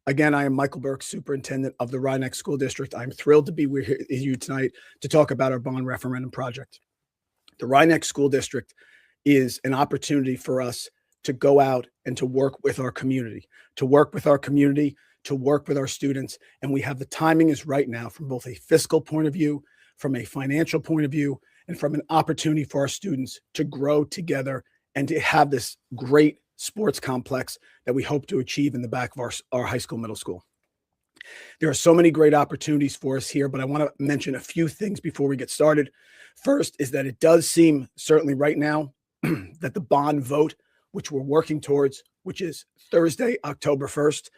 Again, I am Michael Burke, Superintendent of the Rhinebeck School District. I'm thrilled to be with you tonight to talk about our bond referendum project. The Rhinebeck School District is an opportunity for us to go out and to work with our community, to work with our students. And we have the timing is right now from both a fiscal point of view, from a financial point of view, and from an opportunity for our students to grow together and to have this great sports complex that we hope to achieve in the back of our high school, middle school. There are so many great opportunities for us here, but I want to mention a few things before we get started. First is that it does seem, certainly right now, that the bond vote, which we're working towards, which is Thursday, October 1st,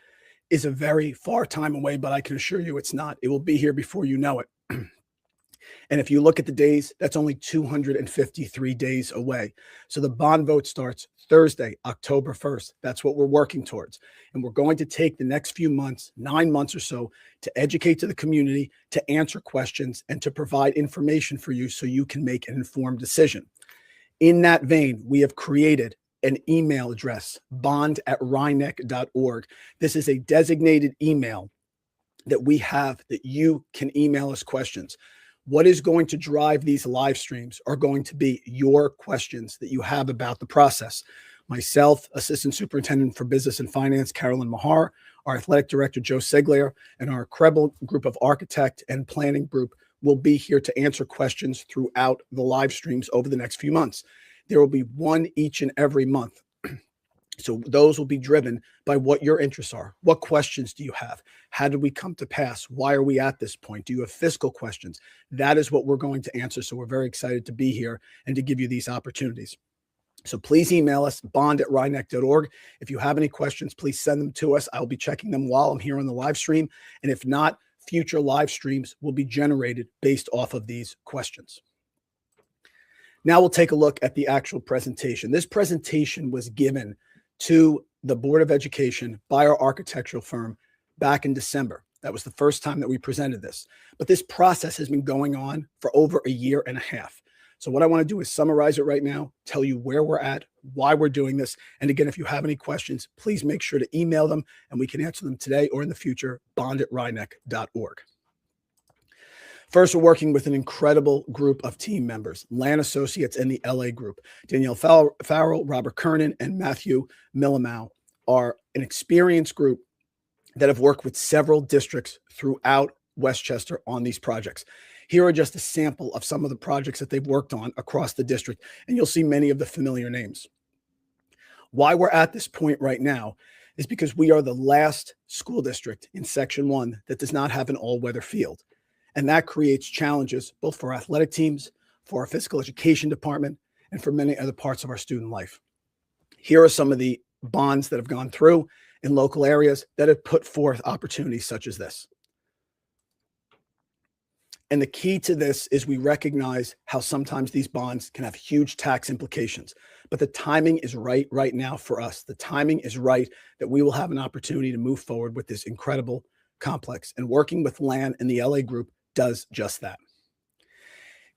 is a very far time away, but I can assure you it's not. It will be here before you know it. And if you look at the days, that's only 253 days away. So the bond vote starts Thursday, October 1st. That's what we're working towards. And we're going to take the next few months, 9 months or so, to educate to the community, to answer questions, and to provide information for you so you can make an informed decision. In that vein, we have created an email address, bond@rhinebeck.org. This is a designated email that we have that you can email us questions. What is going to drive these live streams are going to be your questions that you have about the process. Myself, Assistant Superintendent for Business and Finance, Carolyn Mahar, our Athletic Director, Joe Seglair, and our incredible group of architect and planning group will be here to answer questions throughout the live streams over the next few months. There will be one each and every month. So those will be driven by what your interests are. What questions do you have? How did we come to pass? Why are we at this point? Do you have fiscal questions? That is what we're going to answer. So we're very excited to be here and to give you these opportunities. So please email us, bond@rhinebeck.org. If you have any questions, please send them to us. I'll be checking them while I'm here on the live stream. And if not, future live streams will be generated based off of these questions. Now we'll take a look at the actual presentation. This presentation was given to the Board of Education by our architectural firm back in December. That was the first time that we presented this. But this process has been going on for over a year and a half. So what I want to do is summarize it right now, tell you where we're at, why we're doing this. And again, if you have any questions, please make sure to email them and we can answer them today or in the future, bond@rhinebeck.org. First, we're working with an incredible group of team members, Land Associates and the LA Group. Danielle Farrell, Robert Kernan, and Matthew Millamau are an experienced group that have worked with several districts throughout Westchester on these projects. Here are just a sample of some of the projects that they've worked on across the district, and you'll see many of the familiar names. Why we're at this point right now is because we are the last school district in Section 1 that does not have an all-weather field. And that creates challenges both for athletic teams, for our physical education department, and for many other parts of our student life. Here are some of the bonds that have gone through in local areas that have put forth opportunities such as this. And the key to this is we recognize how sometimes these bonds can have huge tax implications, but the timing is right now for us. The timing is right that we will have an opportunity to move forward with this incredible complex, and working with Land and the LA Group does just that.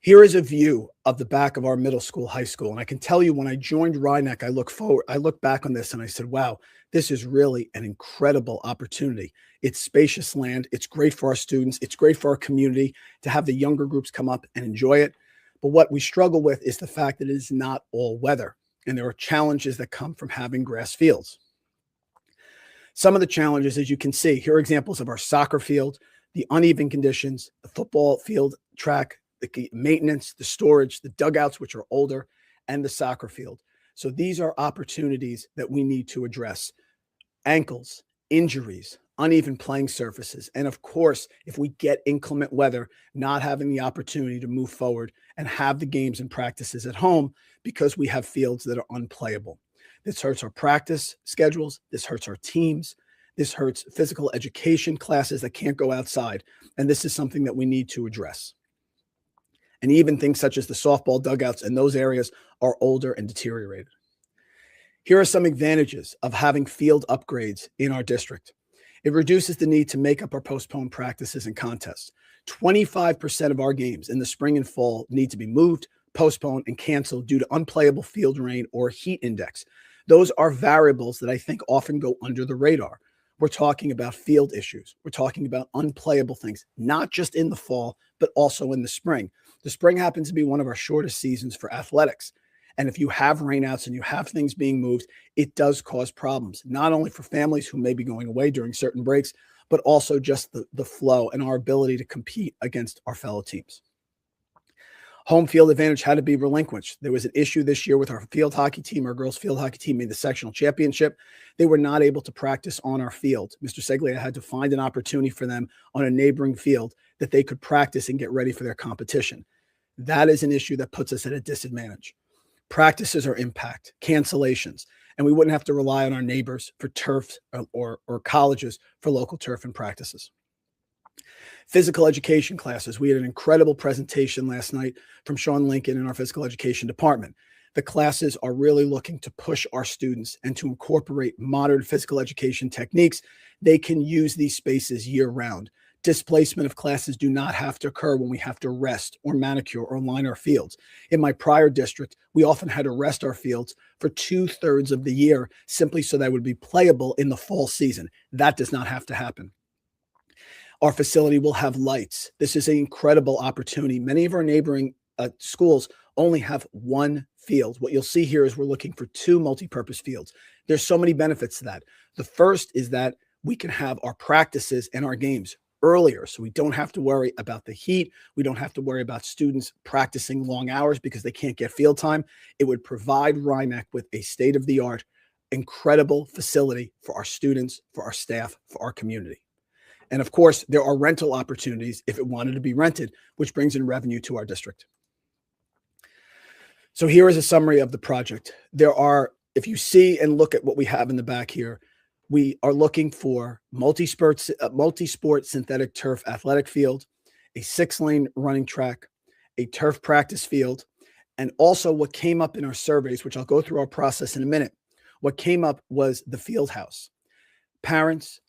Here is a view of the back of our middle school, high school. And I can tell you when I joined Rhinebeck, I look back on this and I said, wow, this is really an incredible opportunity. It's spacious land. It's great for our students. It's great for our community to have the younger groups come up and enjoy it. But what we struggle with is the fact that it is not all weather. And there are challenges that come from having grass fields. Some of the challenges, as you can see, here are examples of our soccer field, the uneven conditions, the football field track, the maintenance, the storage, the dugouts, which are older, and the soccer field. So these are opportunities that we need to address. Ankles, injuries, uneven playing surfaces, and of course, if we get inclement weather, not having the opportunity to move forward and have the games and practices at home because we have fields that are unplayable. This hurts our practice schedules. This hurts our teams. This hurts physical education classes that can't go outside. And this is something that we need to address. And even things such as the softball dugouts in those areas are older and deteriorated. Here are some advantages of having field upgrades in our district. It reduces the need to make up our postponed practices and contests. 25% of our games in the spring and fall need to be moved, postponed, and canceled due to unplayable field rain or heat index. Those are variables that I think often go under the radar. We're talking about field issues. We're talking about unplayable things, not just in the fall, but also in the spring. The spring happens to be one of our shortest seasons for athletics. And if you have rainouts and you have things being moved, it does cause problems, not only for families who may be going away during certain breaks, but also just the flow and our ability to compete against our fellow teams. Home field advantage had to be relinquished. There was an issue this year with our field hockey team. Our girls field hockey team made the sectional championship. They were not able to practice on our field. Mr. Seglia had to find an opportunity for them on a neighboring field that they could practice and get ready for their competition. That is an issue that puts us at a disadvantage. Practices are impact, cancellations, and we wouldn't have to rely on our neighbors for turf or colleges for local turf and practices. Physical education classes. We had an incredible presentation last night from Sean Lincoln in our physical education department. The classes are really looking to push our students and to incorporate modern physical education techniques. They can use these spaces year round. Displacement of classes do not have to occur when we have to rest or manicure or line our fields. In my prior district, we often had to rest our fields for 2/3 of the year simply so that it would be playable in the fall season. That does not have to happen. Our facility will have lights. This is an incredible opportunity. Many of our neighboring schools only have one field. What you'll see here is we're looking for 2 multi-purpose fields. There's so many benefits to that. The first is that we can have our practices and our games earlier, so we don't have to worry about the heat. We don't have to worry about students practicing long hours because they can't get field time. It would provide Rhinebeck with a state-of-the-art, incredible facility for our students, for our staff, for our community. And of course, there are rental opportunities if it wanted to be rented, which brings in revenue to our district. So here is a summary of the project. There are, if you see and look at what we have in the back here, we are looking for multi-sport synthetic turf athletic field, a 6-lane running track, a turf practice field, and also what came up in our surveys, which I'll go through our process in a minute. What came up was the field house. Parents,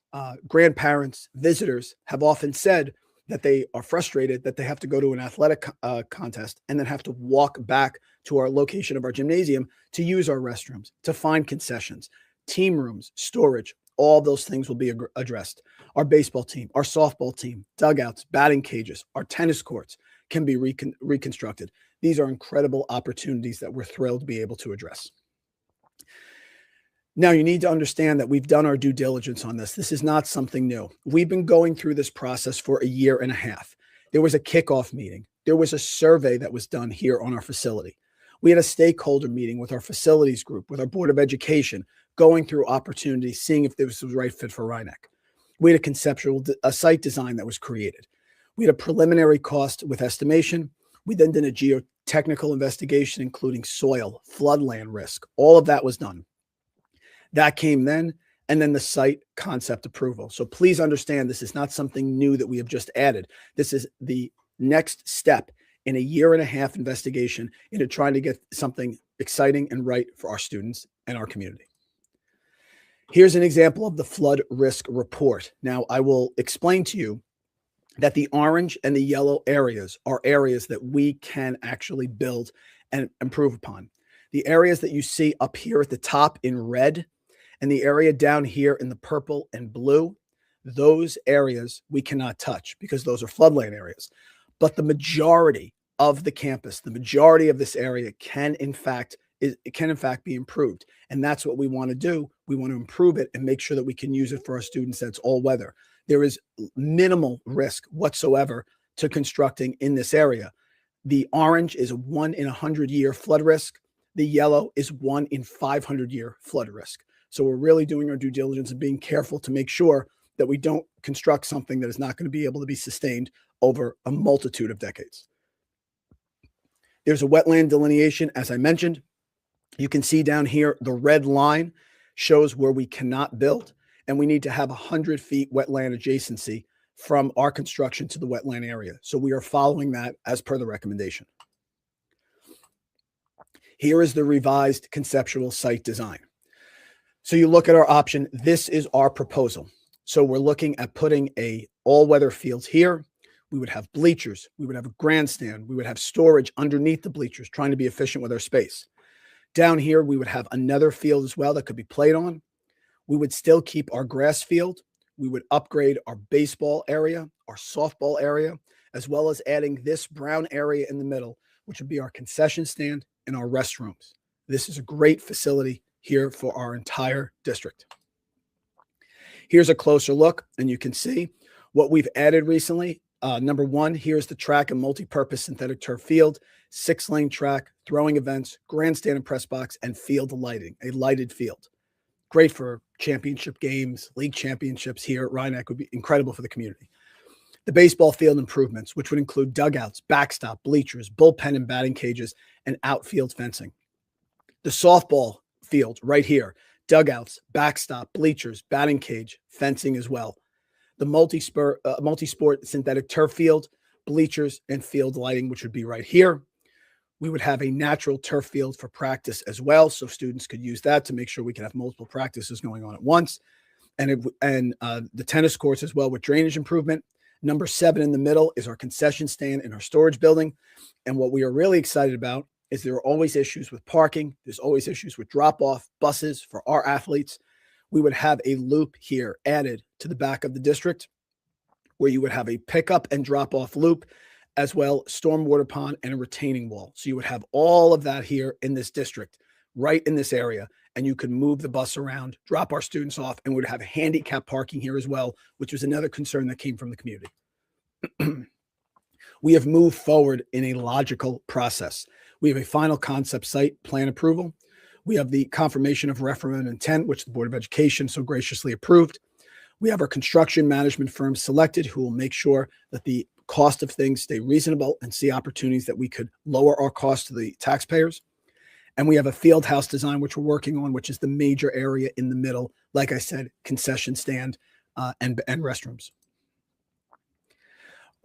grandparents, visitors have often said that they are frustrated that they have to go to an athletic contest and then have to walk back to our location of our gymnasium to use our restrooms, to find concessions, team rooms, storage. All those things will be addressed. Our baseball team, our softball team, dugouts, batting cages, our tennis courts can be reconstructed. These are incredible opportunities that we're thrilled to be able to address. Now, you need to understand that we've done our due diligence on this. This is not something new. We've been going through this process for 1.5 years. There was a kickoff meeting. There was a survey that was done here on our facility. We had a stakeholder meeting with our facilities group, with our Board of Education, going through opportunities, seeing if this was the right fit for Rhinebeck. We had a site design that was created. We had a preliminary cost with estimation. We then did a geotechnical investigation, including soil, floodland risk. All of that was done. That came then, and then the site concept approval. So please understand, this is not something new that we have just added. This is the next step in a 1.5 year investigation into trying to get something exciting and right for our students and our community. Here's an example of the flood risk report. Now, I will explain to you that the orange and the yellow areas are areas that we can actually build and improve upon. The areas that you see up here at the top in red and the area down here in the purple and blue, those areas we cannot touch because those are floodland areas. But the majority of the campus, the majority of this area can in fact be improved. And that's what we want to do. We want to improve it and make sure that we can use it for our students. That's all weather. There is minimal risk whatsoever to constructing in this area. The orange is a 1 in 100-year flood risk. The yellow is 1 in 500-year flood risk. So we're really doing our due diligence and being careful to make sure that we don't construct something that is not going to be able to be sustained over a multitude of decades. There's a wetland delineation, as I mentioned. You can see down here, the red line shows where we cannot build, and we need to have 100 feet wetland adjacency from our construction to the wetland area. So we are following that as per the recommendation. Here is the revised conceptual site design. So you look at our option. This is our proposal. So we're looking at putting a all-weather fields here. We would have bleachers. We would have a grandstand. We would have storage underneath the bleachers, trying to be efficient with our space. Down here, we would have another field as well that could be played on. We would still keep our grass field. We would upgrade our baseball area, our softball area, as well as adding this brown area in the middle, which would be our concession stand and our restrooms. This is a great facility here for our entire district. Here's a closer look, and you can see what we've added recently. Number one, here's the track and multi-purpose synthetic turf field, 6-lane track, throwing events, grandstand and press box, and field lighting, a lighted field. Great for championship games, league championships here at Rhinebeck, would be incredible for the community. The baseball field improvements, which would include dugouts, backstop, bleachers, bullpen and batting cages, and outfield fencing. The softball field right here, dugouts, backstop, bleachers, batting cage, fencing as well. The multi-sport synthetic turf field, bleachers, and field lighting, which would be right here. We would have a natural turf field for practice as well, so students could use that to make sure we can have multiple practices going on at once. And the tennis courts as well with drainage improvement. Number 7 in the middle is our concession stand in our storage building. And what we are really excited about is there are always issues with parking. There's always issues with drop-off buses for our athletes. We would have a loop here added to the back of the district where you would have a pickup and drop-off loop, as well stormwater pond and a retaining wall. So you would have all of that here in this district, right in this area, and you could move the bus around, drop our students off, and would have handicap parking here as well, which was another concern that came from the community. We have moved forward in a logical process. We have a final concept site plan approval. We have the confirmation of referendum intent, which the Board of Education so graciously approved. We have our construction management firm selected, who will make sure that the cost of things stay reasonable and see opportunities that we could lower our cost to the taxpayers. And we have a field house design, which we're working on, which is the major area in the middle. Like I said, concession stand and restrooms.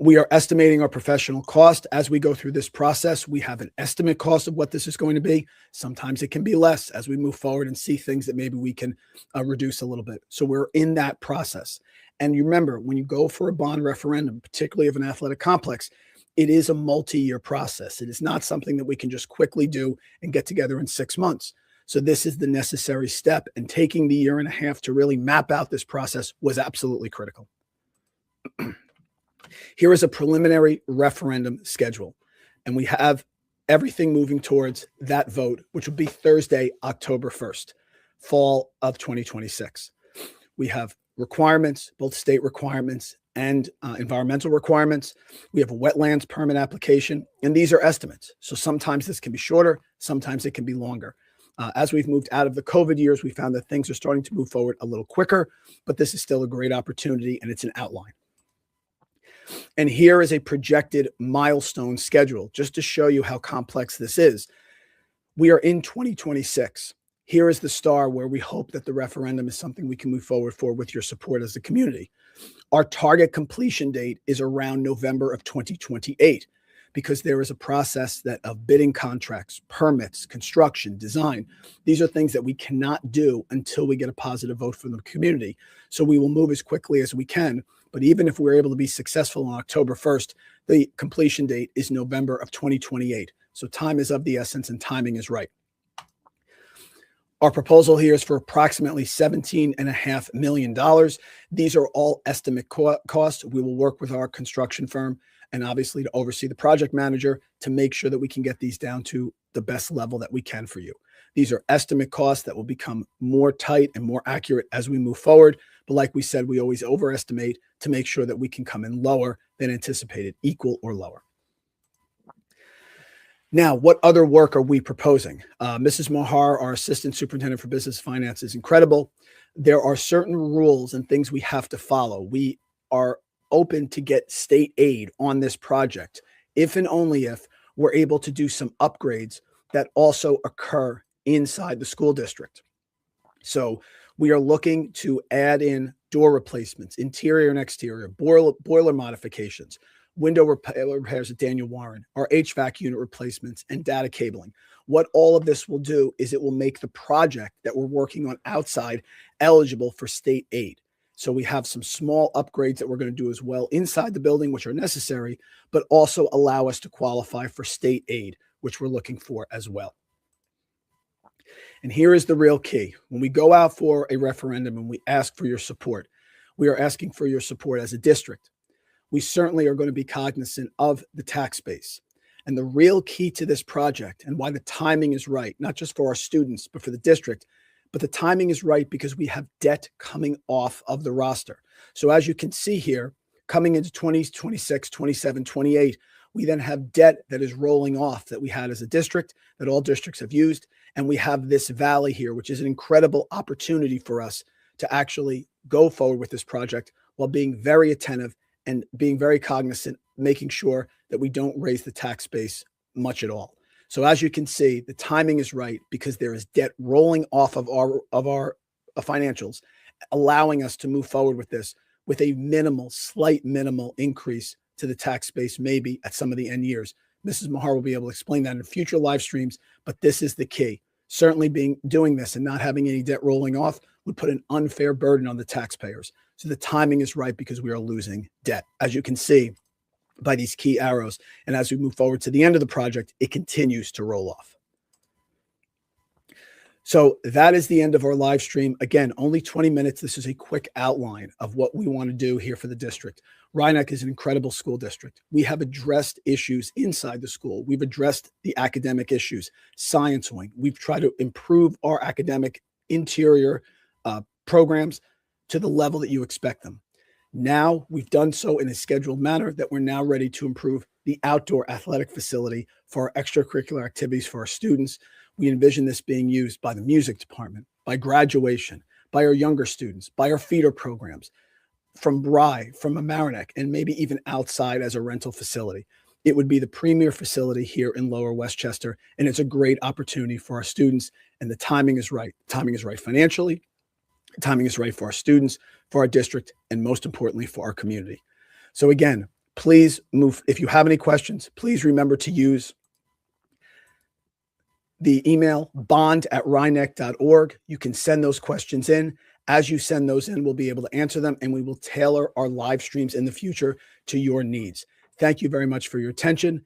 We are estimating our professional cost as we go through this process. We have an estimate cost of what this is going to be. Sometimes it can be less as we move forward and see things that maybe we can reduce a little bit. So we're in that process. And you remember, when you go for a bond referendum, particularly of an athletic complex, it is a multi-year process. It is not something that we can just quickly do and get together in 6 months. So this is the necessary step. And taking the 1.5 years to really map out this process was absolutely critical. Here is a preliminary referendum schedule, and we have everything moving towards that vote, which would be Thursday, October 1st, fall of 2026. We have requirements, both state requirements and environmental requirements. We have a wetlands permit application, and these are estimates. So sometimes this can be shorter, sometimes it can be longer. As we've moved out of the COVID years, we found that things are starting to move forward a little quicker, but this is still a great opportunity, and it's an outline. And here is a projected milestone schedule, just to show you how complex this is. We are in 2026. Here is the star where we hope that the referendum is something we can move forward for with your support as a community. Our target completion date is around November of 2028, because there is a process that of bidding contracts, permits, construction, design. These are things that we cannot do until we get a positive vote from the community. So we will move as quickly as we can. But even if we're able to be successful on October 1st, the completion date is November of 2028. So time is of the essence and timing is right. Our proposal here is for approximately $17.5 million. These are all estimate costs. We will work with our construction firm and obviously to oversee the project manager to make sure that we can get these down to the best level that we can for you. These are estimate costs that will become more tight and more accurate as we move forward. But like we said, we always overestimate to make sure that we can come in lower than anticipated, equal or lower. Now, what other work are we proposing? Mrs. Mohar, our Assistant Superintendent for Business Finance, is incredible. There are certain rules and things we have to follow. We are open to get state aid on this project if and only if we're able to do some upgrades that also occur inside the school district. So we are looking to add in door replacements, interior and exterior, boiler modifications, window repairs at Daniel Warren, our HVAC unit replacements, and data cabling. What all of this will do is it will make the project that we're working on outside eligible for state aid. So we have some small upgrades that we're going to do as well inside the building, which are necessary, but also allow us to qualify for state aid, which we're looking for as well. And here is the real key. When we go out for a referendum and we ask for your support, we are asking for your support as a district. We certainly are going to be cognizant of the tax base. And the real key to this project and why the timing is right, not just for our students, but for the district, but the timing is right because we have debt coming off of the roster. So as you can see here, coming into 2026, 27, 28, we then have debt that is rolling off that we had as a district, that all districts have used. And we have this valley here, which is an incredible opportunity for us to actually go forward with this project while being very attentive and being very cognizant, making sure that we don't raise the tax base much at all. So as you can see, the timing is right because there is debt rolling off of our financials, allowing us to move forward with this with a slight minimal increase to the tax base, maybe at some of the end years. Mrs. Mahar will be able to explain that in future live streams, but this is the key. Certainly doing this and not having any debt rolling off would put an unfair burden on the taxpayers. So the timing is right because we are losing debt. As you can see by these key arrows, and as we move forward to the end of the project, it continues to roll off. So that is the end of our live stream. Again, only 20 minutes. This is a quick outline of what we want to do here for the district. Rhinebeck is an incredible school district. We have addressed issues inside the school. We've addressed the academic issues, science wing. We've tried to improve our academic interior programs to the level that you expect them. Now we've done so in a scheduled manner that we're now ready to improve the outdoor athletic facility for our extracurricular activities for our students. We envision this being used by the music department, by graduation, by our younger students, by our feeder programs, from Bry, from Mamaroneck, and maybe even outside as a rental facility. It would be the premier facility here in Lower Westchester, and it's a great opportunity for our students, and the timing is right. The timing is right financially, the timing is right for our students, for our district, and most importantly, for our community. So again, please move. If you have any questions, please remember to use the email bond@rhinebeck.org. You can send those questions in. As you send those in, we'll be able to answer them, and we will tailor our live streams in the future to your needs. Thank you very much for your attention.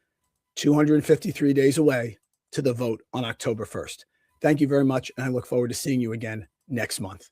253 days away to the vote on October 1st. Thank you very much, and I look forward to seeing you again next month.